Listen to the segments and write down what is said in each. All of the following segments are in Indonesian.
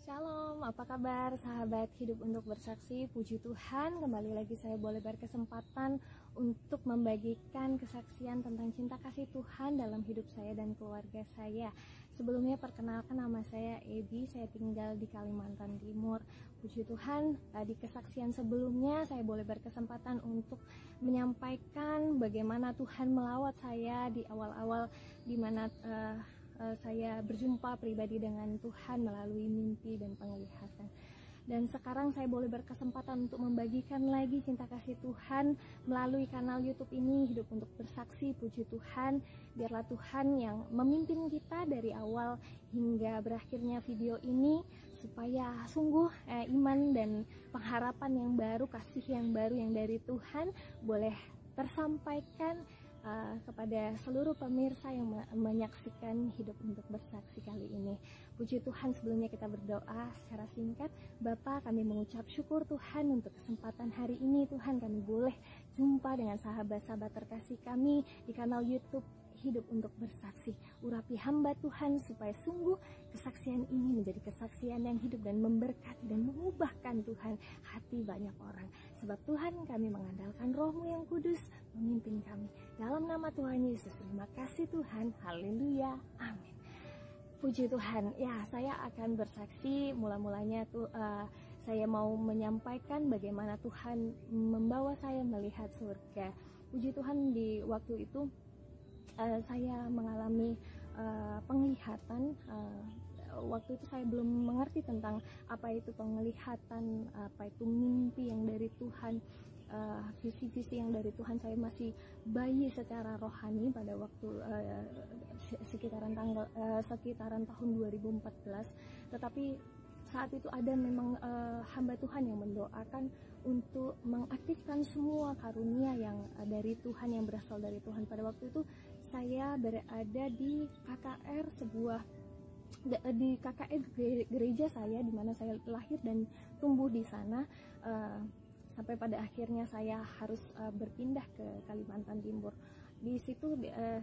Shalom, apa kabar sahabat Hidup untuk Bersaksi? Puji Tuhan, kembali lagi saya boleh berkesempatan untuk membagikan kesaksian tentang cinta kasih Tuhan dalam hidup saya dan keluarga saya. Sebelumnya perkenalkan, nama saya Ebi, saya tinggal di Kalimantan Timur. Puji Tuhan, di kesaksian sebelumnya saya boleh berkesempatan untuk menyampaikan bagaimana Tuhan melawat saya di awal-awal, di mana saya berjumpa pribadi dengan Tuhan melalui mimpi dan penglihatan. Dan sekarang saya boleh berkesempatan untuk membagikan lagi cinta kasih Tuhan melalui kanal YouTube ini, Hidup untuk Bersaksi. Puji Tuhan, biarlah Tuhan yang memimpin kita dari awal hingga berakhirnya video ini, supaya sungguh iman dan pengharapan yang baru, kasih yang baru yang dari Tuhan boleh tersampaikan kepada seluruh pemirsa yang menyaksikan Hidup untuk Bersaksi kali ini. Puji Tuhan, sebelumnya kita berdoa secara singkat. Bapa, kami mengucap syukur Tuhan untuk kesempatan hari ini. Tuhan, kami boleh jumpa dengan sahabat-sahabat terkasih kami di kanal YouTube Hidup untuk Bersaksi. Urapi hamba Tuhan supaya sungguh kesaksian ini menjadi kesaksian yang hidup dan memberkati dan mengubahkan Tuhan hati banyak orang. Sebab Tuhan, kami mengandalkan Roh-Mu yang kudus memimpin kami. Dalam nama Tuhan Yesus, terima kasih Tuhan. Haleluya. Amin. Puji Tuhan. Ya, saya akan bersaksi. Mula-mulanya tuh saya mau menyampaikan bagaimana Tuhan membawa saya melihat surga. Puji Tuhan, di waktu itu saya mengalami penglihatan. Waktu itu saya belum mengerti tentang apa itu penglihatan, apa itu mimpi yang dari Tuhan, visi-visi yang dari Tuhan. Saya masih bayi secara rohani pada waktu sekitaran tahun 2014. Tetapi saat itu ada memang hamba Tuhan yang mendoakan untuk mengaktifkan semua karunia yang dari Tuhan, yang berasal dari Tuhan. Pada waktu itu saya berada di KKR, di KKR gereja saya, di mana saya lahir dan tumbuh di sana, sampai pada akhirnya saya harus berpindah ke Kalimantan Timur. Di situ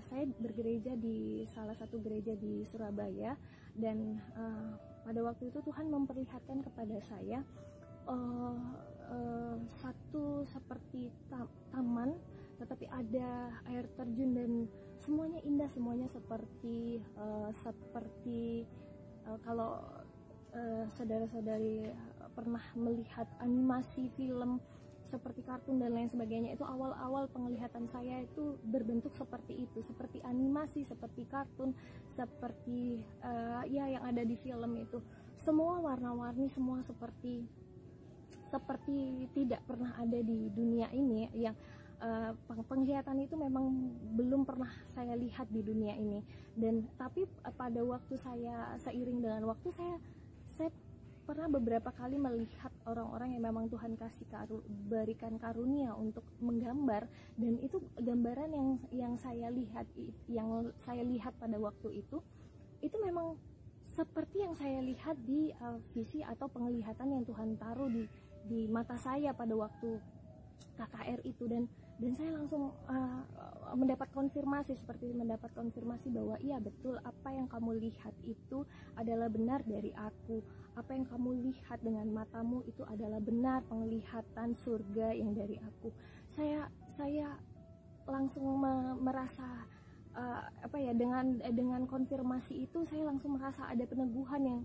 saya bergereja di salah satu gereja di Surabaya, dan pada waktu itu Tuhan memperlihatkan kepada saya satu seperti taman, tetapi ada air terjun dan semuanya indah, semuanya seperti kalau saudara-saudari pernah melihat animasi film seperti kartun dan lain sebagainya, itu awal-awal penglihatan saya itu berbentuk seperti itu, seperti animasi, seperti kartun, seperti ya yang ada di film itu. Semua warna-warni, semua seperti tidak pernah ada di dunia ini. Yang penglihatan itu memang belum pernah saya lihat di dunia ini. Dan tapi pada waktu seiring dengan waktu saya pernah beberapa kali melihat orang-orang yang memang Tuhan berikan karunia untuk menggambar, dan itu gambaran yang saya lihat pada waktu itu memang seperti yang saya lihat di visi atau penglihatan yang Tuhan taruh di mata saya pada waktu KKR itu. Dan saya langsung mendapat konfirmasi bahwa iya betul, apa yang kamu lihat itu adalah benar dari aku. Apa yang kamu lihat dengan matamu itu adalah benar penglihatan surga yang dari aku. Saya langsung merasa dengan konfirmasi itu saya langsung merasa ada peneguhan yang,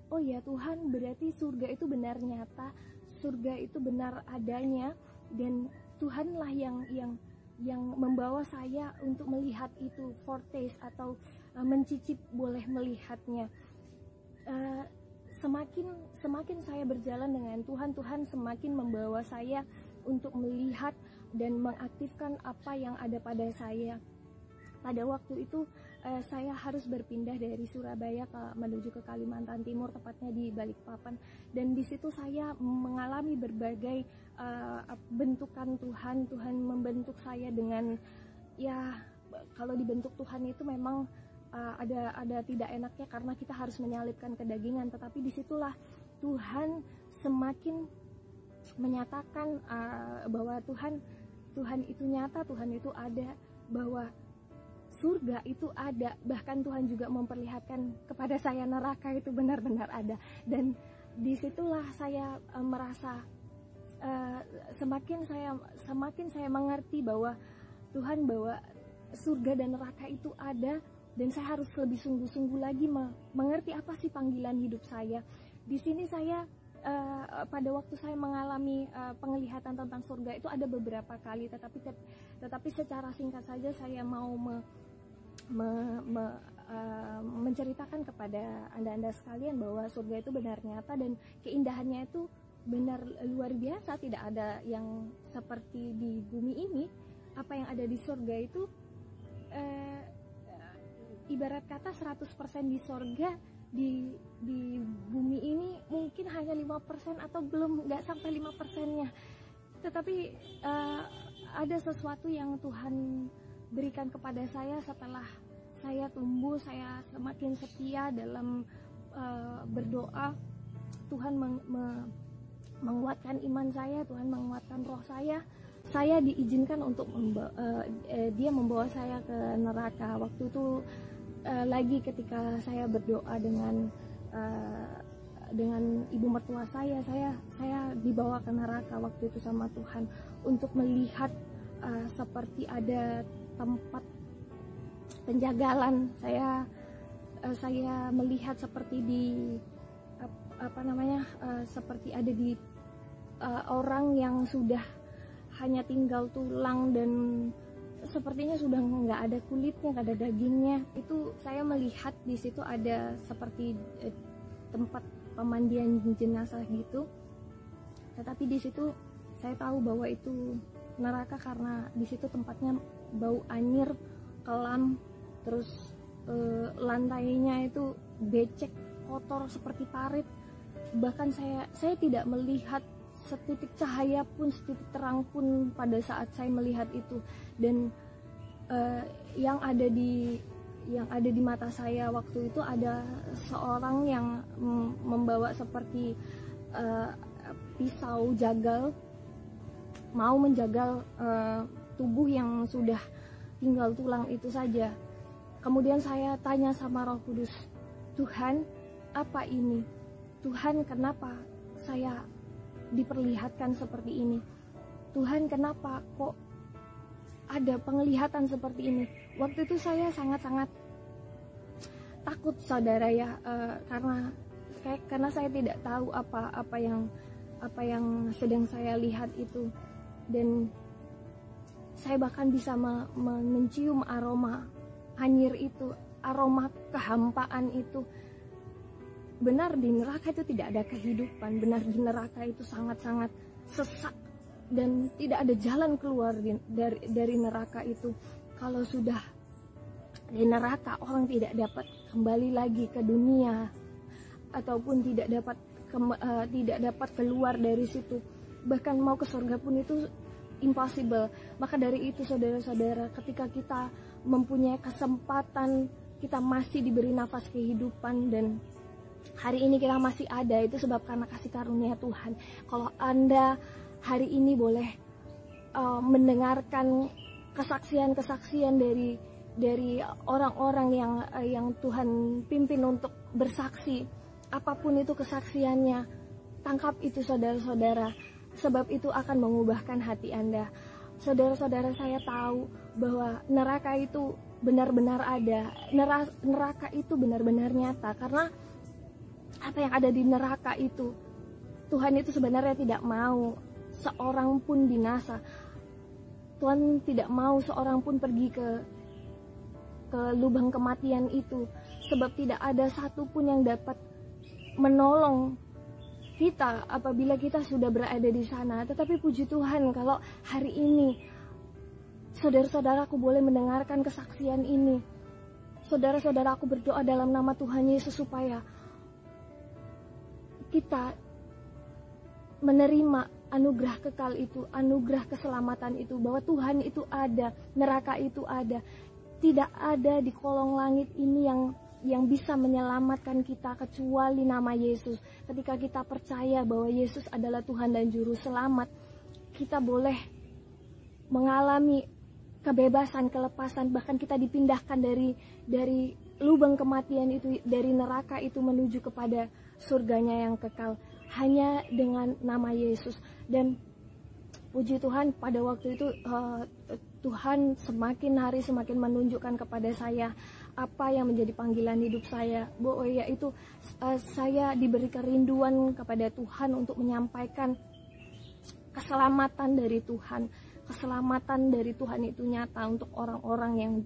oh ya Tuhan, berarti surga itu benar nyata, surga itu benar adanya, dan Tuhanlah yang membawa saya untuk melihat itu, foretaste atau mencicip boleh melihatnya. Semakin saya berjalan dengan Tuhan semakin membawa saya untuk melihat dan mengaktifkan apa yang ada pada saya. Pada waktu itu saya harus berpindah dari Surabaya menuju ke Kalimantan Timur, tepatnya di Balikpapan. Dan di situ saya mengalami berbagai bentukan Tuhan. Tuhan membentuk saya dengan, ya kalau dibentuk Tuhan itu memang ada tidak enaknya karena kita harus menyalipkan kedagingan. Tetapi disitulah Tuhan semakin menyatakan bahwa Tuhan itu nyata, Tuhan itu ada, bahwa surga itu ada, bahkan Tuhan juga memperlihatkan kepada saya neraka itu benar-benar ada. Dan disitulah saya merasa semakin saya mengerti bahwa Tuhan, bahwa surga dan neraka itu ada, dan saya harus lebih sungguh-sungguh lagi mengerti apa sih panggilan hidup saya. Di sini saya pada waktu saya mengalami penglihatan tentang surga itu ada beberapa kali, tetapi secara singkat saja saya mau menceritakan kepada anda sekalian bahwa surga itu benar nyata dan keindahannya itu benar luar biasa. Tidak ada yang seperti di bumi ini. Apa yang ada di surga itu ibarat kata 100% di surga, di bumi ini mungkin hanya 5% atau belum, nggak sampai 5%-nya. Tetapi ada sesuatu yang Tuhan berikan kepada saya setelah saya tumbuh, saya semakin setia dalam berdoa. Tuhan menguatkan iman saya, Tuhan menguatkan roh saya. Saya diizinkan untuk dia membawa saya ke neraka. Waktu itu lagi ketika saya berdoa dengan ibu mertua saya dibawa ke neraka waktu itu sama Tuhan untuk melihat seperti ada tempat penjagalan. Saya melihat seperti seperti ada di orang yang sudah hanya tinggal tulang dan sepertinya sudah nggak ada kulitnya, nggak ada dagingnya. Itu saya melihat di situ ada seperti tempat pemandian jenazah gitu. Tetapi di situ saya tahu bahwa itu neraka karena di situ tempatnya bau anyir, kelam, terus lantainya itu becek, kotor seperti parit. Bahkan saya tidak melihat setitik cahaya pun, setitik terang pun pada saat saya melihat itu. Dan yang ada di mata saya waktu itu ada seorang yang membawa seperti pisau jagal, mau menjagal tubuh yang sudah tinggal tulang itu saja. Kemudian saya tanya sama Roh Kudus, Tuhan, apa ini? Tuhan, kenapa saya diperlihatkan seperti ini? Tuhan, kenapa kok ada penglihatan seperti ini? Waktu itu saya sangat-sangat takut, saudara ya, karena saya tidak tahu apa yang sedang saya lihat itu. Dan saya bahkan bisa mencium aroma anyir itu, aroma kehampaan itu. Benar di neraka itu tidak ada kehidupan, benar di neraka itu sangat-sangat sesak dan tidak ada jalan keluar dari neraka itu. Kalau sudah di neraka, orang tidak dapat kembali lagi ke dunia ataupun tidak dapat keluar dari situ. Bahkan mau ke surga pun itu impossible. Maka dari itu saudara-saudara, ketika kita mempunyai kesempatan, kita masih diberi nafas kehidupan dan hari ini kita masih ada, itu sebab karena kasih karunia Tuhan. Kalau Anda hari ini boleh mendengarkan kesaksian-kesaksian dari orang-orang yang Tuhan pimpin untuk bersaksi, apapun itu kesaksiannya, tangkap itu saudara-saudara, sebab itu akan mengubahkan hati Anda. Saudara-saudara, saya tahu bahwa neraka itu benar-benar ada, neraka itu benar-benar nyata, karena apa yang ada di neraka itu, Tuhan itu sebenarnya tidak mau seorang pun binasa. Tuhan tidak mau seorang pun pergi ke lubang kematian itu, sebab tidak ada satupun yang dapat menolong kita apabila kita sudah berada di sana. Tetapi puji Tuhan, kalau hari ini saudara-saudaraku boleh mendengarkan kesaksian ini, saudara-saudaraku berdoa dalam nama Tuhan Yesus supaya kita menerima anugerah kekal itu, anugerah keselamatan itu, bahwa Tuhan itu ada, neraka itu ada. Tidak ada di kolong langit ini yang bisa menyelamatkan kita kecuali nama Yesus. Ketika kita percaya bahwa Yesus adalah Tuhan dan Juru Selamat, kita boleh mengalami kebebasan, kelepasan, bahkan kita dipindahkan dari lubang kematian itu, dari neraka itu menuju kepada surganya yang kekal hanya dengan nama Yesus. Dan puji Tuhan, pada waktu itu Tuhan semakin hari semakin menunjukkan kepada saya apa yang menjadi panggilan hidup saya, bahwa yaitu saya diberi kerinduan kepada Tuhan untuk menyampaikan keselamatan dari Tuhan. Keselamatan dari Tuhan itu nyata untuk orang-orang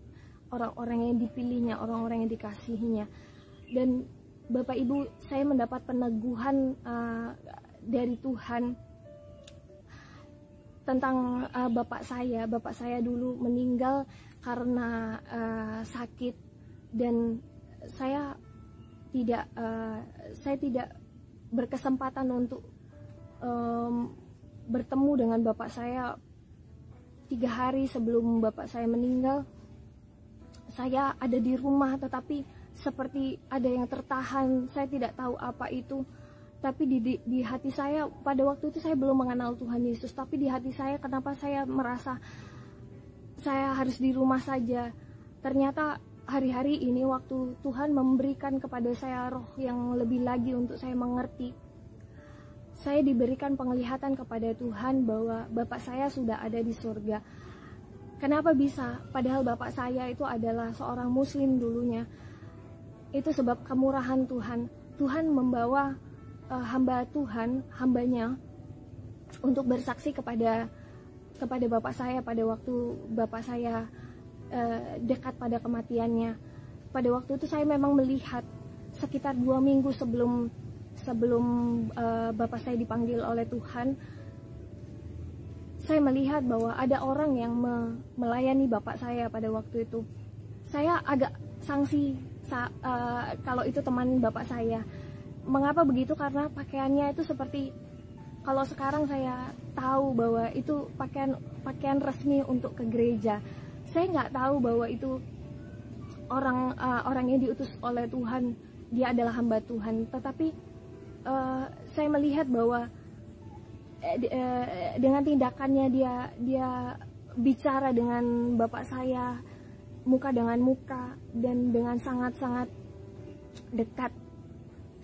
yang dipilihnya, orang-orang yang dikasihinya. Dan Bapak Ibu, saya mendapat peneguhan dari Tuhan tentang bapak saya dulu meninggal karena sakit, dan saya tidak berkesempatan untuk bertemu dengan bapak saya. 3 hari sebelum bapak saya meninggal, saya ada di rumah, tetapi seperti ada yang tertahan, saya tidak tahu apa itu. Tapi di hati saya, pada waktu itu saya belum mengenal Tuhan Yesus, tapi di hati saya kenapa saya merasa saya harus di rumah saja. Ternyata hari-hari ini waktu Tuhan memberikan kepada saya roh yang lebih lagi untuk saya mengerti, saya diberikan penglihatan kepada Tuhan bahwa bapak saya sudah ada di surga. Kenapa bisa? Padahal bapak saya itu adalah seorang muslim dulunya. Itu sebab kemurahan Tuhan. Tuhan membawa hamba Tuhan, hambanya, untuk bersaksi kepada bapak saya pada waktu bapak saya dekat pada kematiannya. Pada waktu itu saya memang melihat sekitar 2 minggu sebelum bapak saya dipanggil oleh Tuhan, saya melihat bahwa ada orang yang melayani bapak saya pada waktu itu. Saya agak sangsi kalau itu teman bapak saya. Mengapa begitu? Karena pakaiannya itu seperti, kalau sekarang saya tahu bahwa itu pakaian resmi untuk ke gereja. Saya nggak tahu bahwa itu orang yang diutus oleh Tuhan, dia adalah hamba Tuhan. Tetapi saya melihat bahwa dengan tindakannya dia bicara dengan bapak saya muka dengan muka dan dengan sangat-sangat dekat.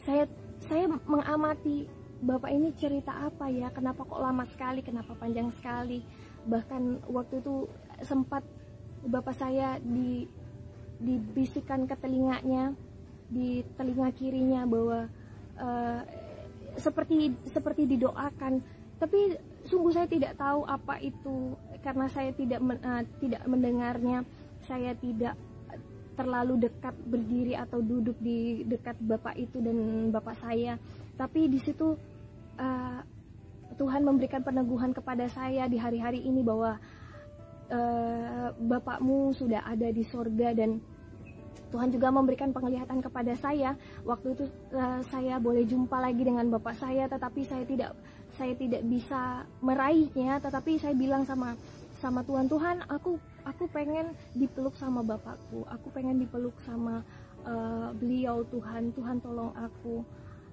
Saya mengamati bapak ini cerita apa ya, kenapa kok lama sekali, kenapa panjang sekali. Bahkan waktu itu sempat bapak saya dibisikkan ke telinganya, di telinga kirinya, bahwa seperti didoakan, tapi sungguh saya tidak tahu apa itu karena saya tidak mendengarnya. Saya tidak terlalu dekat berdiri atau duduk di dekat bapak itu dan bapak saya, tapi di situ Tuhan memberikan peneguhan kepada saya di hari-hari ini bahwa bapakmu sudah ada di surga. Dan Tuhan juga memberikan penglihatan kepada saya. Waktu itu saya boleh jumpa lagi dengan bapak saya, tetapi saya tidak bisa meraihnya. Tetapi saya bilang sama Tuhan, aku pengen dipeluk sama bapakku, aku pengen dipeluk sama beliau. Tuhan tolong aku.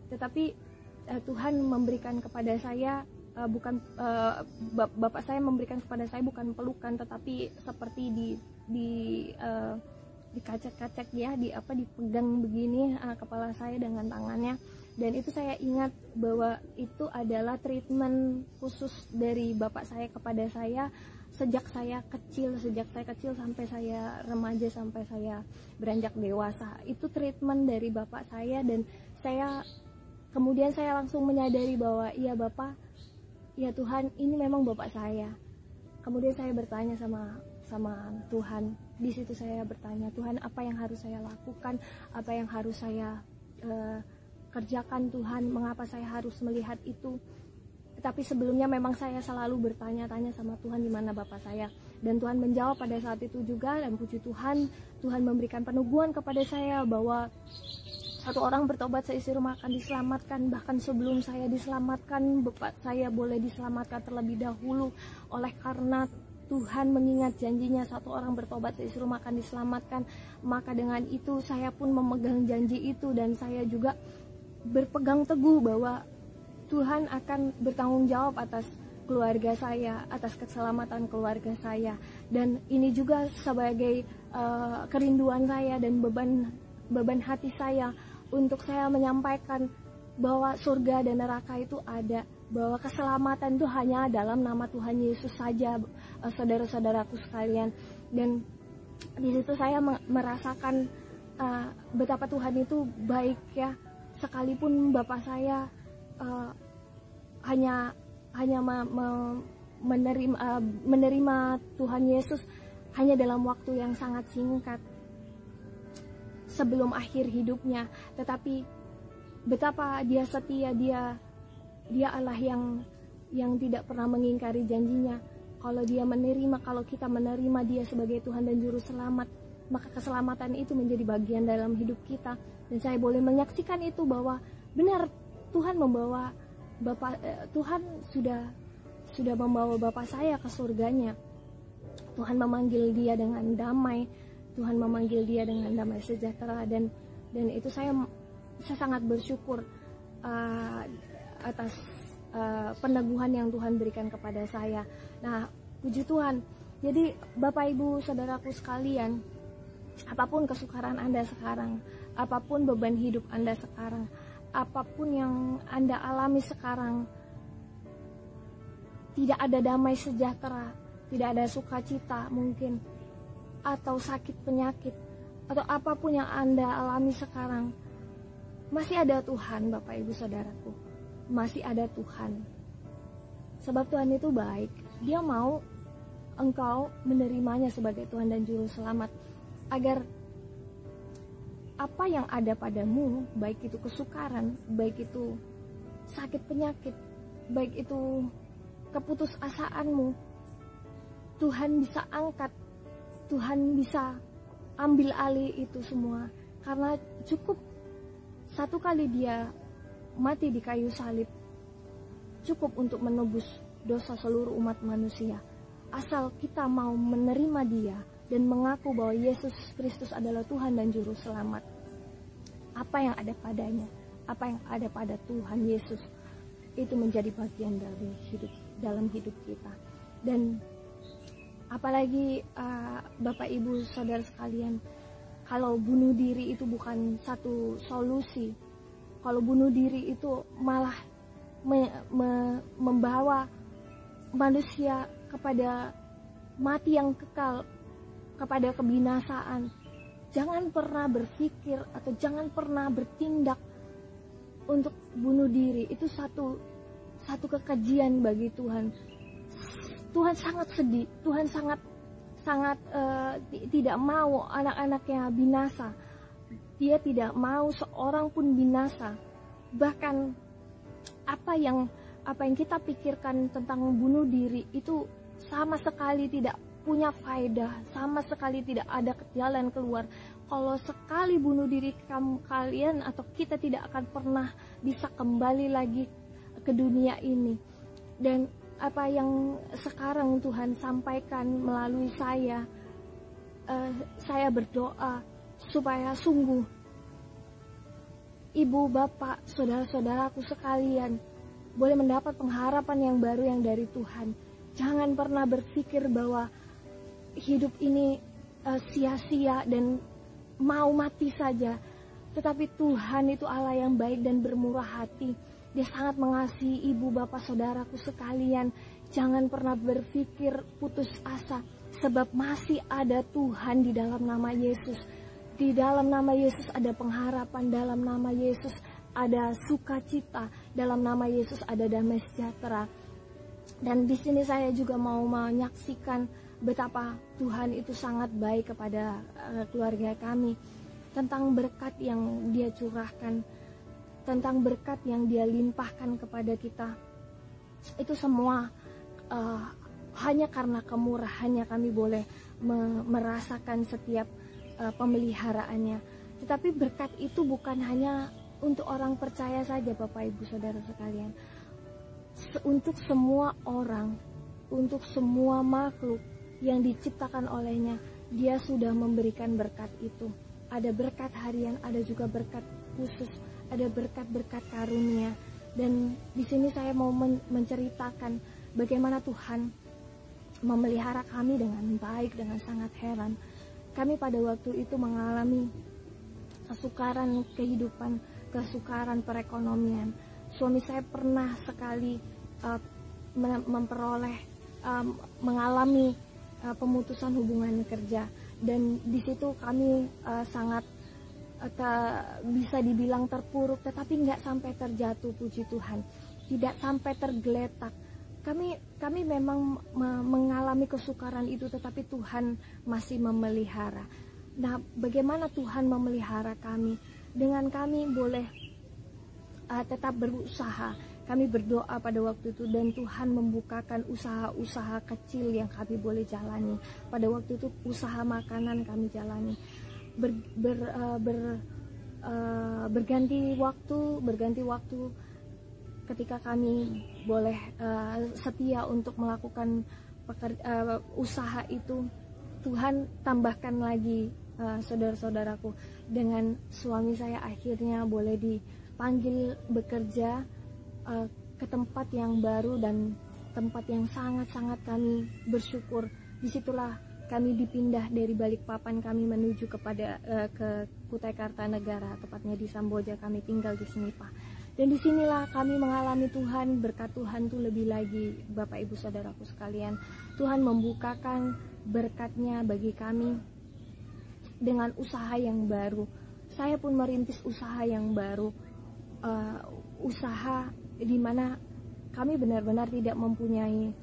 Tetapi Tuhan memberikan kepada saya bapak saya memberikan kepada saya bukan pelukan, tetapi seperti dikacak-kacak ya, dipegang begini kepala saya dengan tangannya. Dan itu saya ingat bahwa itu adalah treatment khusus dari bapak saya kepada saya sejak saya kecil sampai saya remaja, sampai saya beranjak dewasa. Itu treatment dari bapak saya, dan kemudian saya langsung menyadari bahwa iya Bapak, ya Tuhan, ini memang bapak saya. Kemudian saya bertanya sama Tuhan. Di situ saya bertanya, Tuhan, apa yang harus saya lakukan, apa yang harus saya kerjakan Tuhan, mengapa saya harus melihat itu. Tapi sebelumnya memang saya selalu bertanya-tanya sama Tuhan di mana bapak saya, dan Tuhan menjawab pada saat itu juga. Dan puji Tuhan, Tuhan memberikan peneguhan kepada saya bahwa satu orang bertobat seisi rumah akan diselamatkan. Bahkan sebelum saya diselamatkan, bapak saya boleh diselamatkan terlebih dahulu, oleh karena Tuhan mengingat janjinya, satu orang bertobat seisi rumah akan diselamatkan. Maka dengan itu saya pun memegang janji itu, dan saya juga berpegang teguh bahwa Tuhan akan bertanggung jawab atas keluarga saya, atas keselamatan keluarga saya. Dan ini juga sebagai kerinduan saya dan beban hati saya untuk saya menyampaikan bahwa surga dan neraka itu ada, bahwa keselamatan itu hanya dalam nama Tuhan Yesus saja, saudara-saudaraku sekalian. Dan di situ saya merasakan betapa Tuhan itu baik ya, sekalipun bapak saya hanya menerima Tuhan Yesus hanya dalam waktu yang sangat singkat sebelum akhir hidupnya, tetapi betapa dia setia, dia Allah yang tidak pernah mengingkari janjinya. Kalau kita menerima dia sebagai Tuhan dan Juru Selamat, maka keselamatan itu menjadi bagian dalam hidup kita. Dan saya boleh menyaksikan itu bahwa benar Tuhan sudah membawa bapak saya ke surganya. Tuhan memanggil dia dengan damai, Tuhan memanggil dia dengan damai sejahtera, dan itu saya sangat bersyukur atas peneguhan yang Tuhan berikan kepada saya. Nah, puji Tuhan. Jadi Bapak Ibu saudaraku sekalian, apapun kesukaran Anda sekarang, apapun beban hidup Anda sekarang, apapun yang Anda alami sekarang, tidak ada damai sejahtera, tidak ada sukacita mungkin, atau sakit penyakit, atau apapun yang Anda alami sekarang, masih ada Tuhan Bapak Ibu saudaraku. Masih ada Tuhan. Sebab Tuhan itu baik. Dia mau engkau menerimanya sebagai Tuhan dan Juru Selamat, agar apa yang ada padamu, baik itu kesukaran, baik itu sakit penyakit, baik itu keputusasaanmu, Tuhan bisa angkat, Tuhan bisa ambil alih itu semua. Karena cukup satu kali dia mati di kayu salib, cukup untuk menebus dosa seluruh umat manusia. Asal kita mau menerima dia dan mengaku bahwa Yesus Kristus adalah Tuhan dan Juru Selamat. Apa yang ada padanya, apa yang ada pada Tuhan Yesus, itu menjadi bagian dari dalam hidup kita. Dan apalagi Bapak Ibu saudara sekalian, kalau bunuh diri itu bukan satu solusi, kalau bunuh diri itu malah membawa manusia kepada mati yang kekal, kepada kebinasaan. Jangan pernah berpikir atau jangan pernah bertindak untuk bunuh diri. Itu satu kekejian bagi Tuhan. Tuhan sangat sedih, Tuhan sangat tidak mau anak-anaknya binasa. Dia tidak mau seorang pun binasa. Bahkan apa yang kita pikirkan tentang bunuh diri itu sama sekali tidak punya faedah, sama sekali tidak ada jalan keluar. Kalau sekali bunuh diri kalian atau kita tidak akan pernah bisa kembali lagi ke dunia ini. Dan apa yang sekarang Tuhan sampaikan melalui saya berdoa supaya sungguh ibu, bapak, saudara-saudaraku sekalian boleh mendapat pengharapan yang baru yang dari Tuhan. Jangan pernah berpikir bahwa hidup ini sia-sia dan mau mati saja. Tetapi Tuhan itu Allah yang baik dan bermurah hati. Dia sangat mengasihi ibu, bapak, saudaraku sekalian. Jangan pernah berpikir putus asa, sebab masih ada Tuhan di dalam nama Yesus. Di dalam nama Yesus ada pengharapan, dalam nama Yesus ada sukacita, dalam nama Yesus ada damai sejahtera. Dan di sini saya juga mau menyaksikan betapa Tuhan itu sangat baik kepada keluarga kami, tentang berkat yang Dia curahkan, tentang berkat yang Dia limpahkan kepada kita. Itu semua hanya karena kemurahannya kami boleh merasakan setiap pemeliharaannya. Tetapi berkat itu bukan hanya untuk orang percaya saja Bapak Ibu Saudara sekalian. Untuk semua orang, untuk semua makhluk yang diciptakan olehnya, Dia sudah memberikan berkat itu. Ada berkat harian, ada juga berkat khusus, ada berkat-berkat karunia. Dan di sini saya mau menceritakan bagaimana Tuhan memelihara kami dengan baik, dengan sangat heran. Kami pada waktu itu mengalami kesukaran kehidupan, kesukaran perekonomian. Suami saya pernah sekali mengalami pemutusan hubungan kerja, dan di situ kami sangat bisa dibilang terpuruk, tetapi nggak sampai terjatuh, puji Tuhan, tidak sampai tergeletak. Kami memang mengalami kesukaran itu, tetapi Tuhan masih memelihara. Nah, bagaimana Tuhan memelihara kami? Dengan kami boleh tetap berusaha. Kami berdoa pada waktu itu, dan Tuhan membukakan usaha-usaha kecil yang kami boleh jalani. Pada waktu itu usaha makanan kami jalani. Berganti waktu ketika kami boleh setia untuk melakukan usaha itu, Tuhan tambahkan lagi saudara-saudaraku, dengan suami saya akhirnya boleh dipanggil bekerja ke tempat yang baru dan tempat yang sangat-sangat kami bersyukur. Disitulah kami dipindah dari Balikpapan, kami menuju ke Kutai Kartanegara, tepatnya di Samboja. Kami tinggal di Senipa. Dan disinilah kami mengalami Tuhan, berkat Tuhan tuh lebih lagi, Bapak Ibu Saudaraku sekalian. Tuhan membukakan berkatnya bagi kami dengan usaha yang baru. Saya pun merintis usaha yang baru, usaha di mana kami benar-benar tidak mempunyai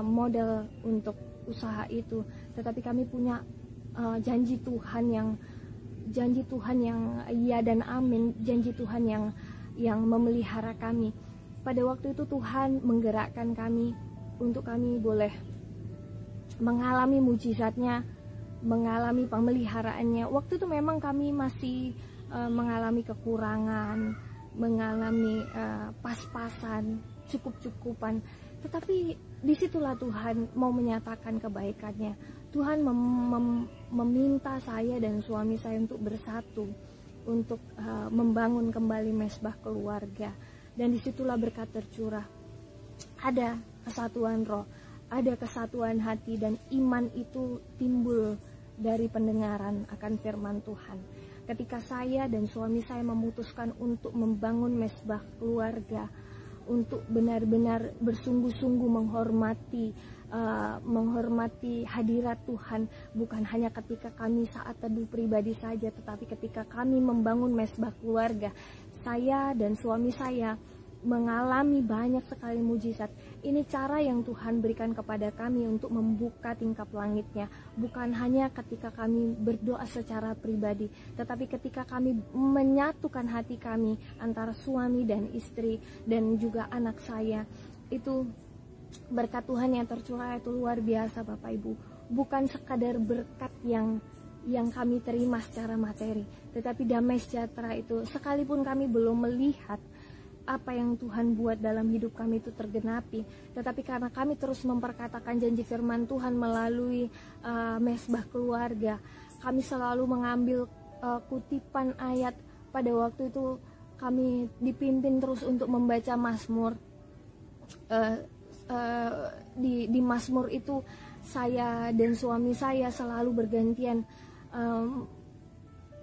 modal untuk usaha itu, tetapi kami punya janji Tuhan yang iya dan amin, janji Tuhan yang memelihara kami. Pada waktu itu Tuhan menggerakkan kami untuk kami boleh mengalami mujizatnya, mengalami pemeliharaannya. Waktu itu memang kami masih mengalami kekurangan, mengalami pas-pasan, cukup-cukupan, tetapi disitulah Tuhan mau menyatakan kebaikannya. Tuhan meminta saya dan suami saya untuk bersatu, untuk membangun kembali mesbah keluarga, dan disitulah berkat tercurah. Ada kesatuan roh, ada kesatuan hati, dan iman itu timbul dari pendengaran akan firman Tuhan. Ketika saya dan suami saya memutuskan untuk membangun mesbah keluarga, untuk benar-benar bersungguh-sungguh menghormati hadirat Tuhan, bukan hanya ketika kami saat teduh pribadi saja, tetapi ketika kami membangun mesbah keluarga, saya dan suami saya mengalami banyak sekali mujizat. Ini cara yang Tuhan berikan kepada kami untuk membuka tingkap langitnya, bukan hanya ketika kami berdoa secara pribadi, tetapi ketika kami menyatukan hati kami antara suami dan istri dan juga anak saya. Itu berkat Tuhan yang tercurah itu luar biasa, Bapak Ibu. Bukan sekadar berkat yang kami terima secara materi, tetapi damai sejahtera itu, sekalipun kami belum melihat apa yang Tuhan buat dalam hidup kami itu tergenapi, tetapi karena kami terus memperkatakan janji firman Tuhan melalui mesbah keluarga, kami selalu mengambil kutipan ayat. Pada waktu itu kami dipimpin terus untuk membaca Mazmur. Di Mazmur itu saya dan suami saya selalu bergantian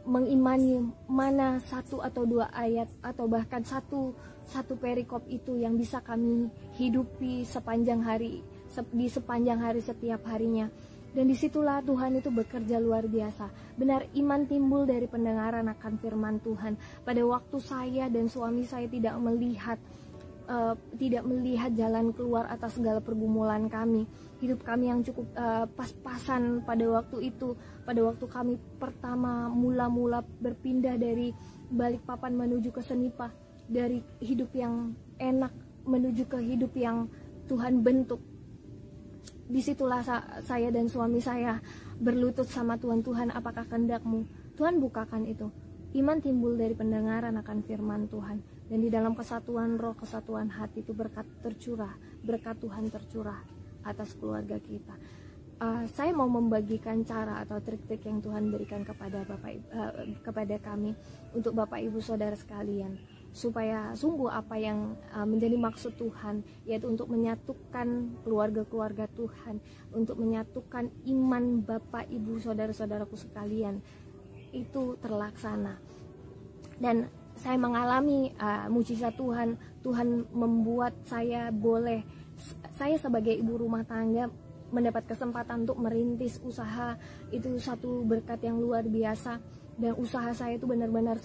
mengimani mana satu atau dua ayat atau bahkan satu perikop itu yang bisa kami hidupi sepanjang hari setiap harinya. Dan disitulah Tuhan itu bekerja luar biasa. Benar, iman timbul dari pendengaran akan firman Tuhan. Pada waktu saya dan suami saya tidak melihat jalan keluar atas segala pergumulan kami, hidup kami yang cukup pas-pasan pada waktu itu, pada waktu kami pertama mula-mula berpindah dari Balikpapan menuju ke Senipa, dari hidup yang enak menuju ke hidup yang Tuhan bentuk. Disitulah saya dan suami saya berlutut sama Tuhan. Tuhan, apakah kehendak-Mu? Tuhan bukakan itu. Iman timbul dari pendengaran akan firman Tuhan. Dan di dalam kesatuan roh, kesatuan hati itu berkat Tuhan tercurah atas keluarga kita. Saya mau membagikan cara atau trik-trik yang Tuhan berikan kepada kami, untuk Bapak Ibu Saudara sekalian, supaya sungguh apa yang menjadi maksud Tuhan, yaitu untuk menyatukan keluarga-keluarga Tuhan, untuk menyatukan iman Bapak Ibu saudara-saudaraku sekalian, itu terlaksana. Dan saya mengalami mujizat Tuhan. Tuhan membuat saya sebagai ibu rumah tangga mendapat kesempatan untuk merintis usaha. Itu satu berkat yang luar biasa. Dan usaha saya itu benar-benar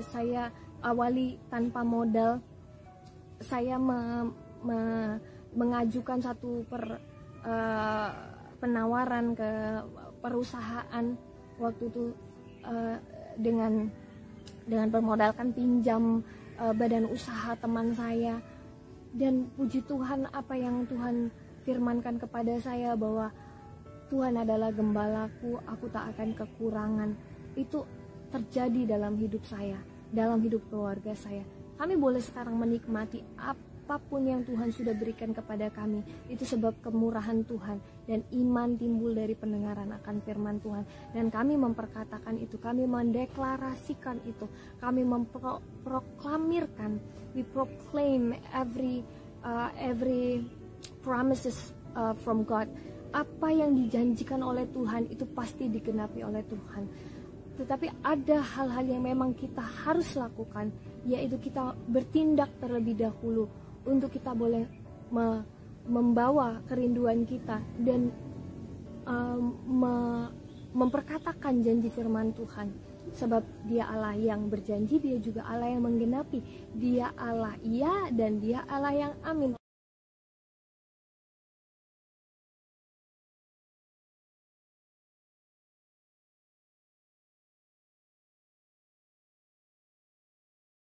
saya awali tanpa modal. Saya mengajukan satu penawaran ke perusahaan waktu itu dengan bermodalkan pinjam badan usaha teman saya. Dan puji Tuhan, apa yang Tuhan firmankan kepada saya bahwa Tuhan adalah gembalaku, aku tak akan kekurangan, itu terjadi dalam hidup saya, dalam hidup keluarga saya. Kami boleh sekarang menikmati apapun yang Tuhan sudah berikan kepada kami. Itu sebab kemurahan Tuhan, dan iman timbul dari pendengaran akan firman Tuhan. Dan kami memperkatakan itu, kami mendeklarasikan itu, kami memproklamirkan, we proclaim every promises from God. Apa yang dijanjikan oleh Tuhan itu pasti digenapi oleh Tuhan. Tetapi ada hal-hal yang memang kita harus lakukan, yaitu kita bertindak terlebih dahulu untuk kita boleh membawa kerinduan kita dan memperkatakan janji firman Tuhan. Sebab Dia Allah yang berjanji, Dia juga Allah yang menggenapi. Dia Allah iya dan Dia Allah yang amin.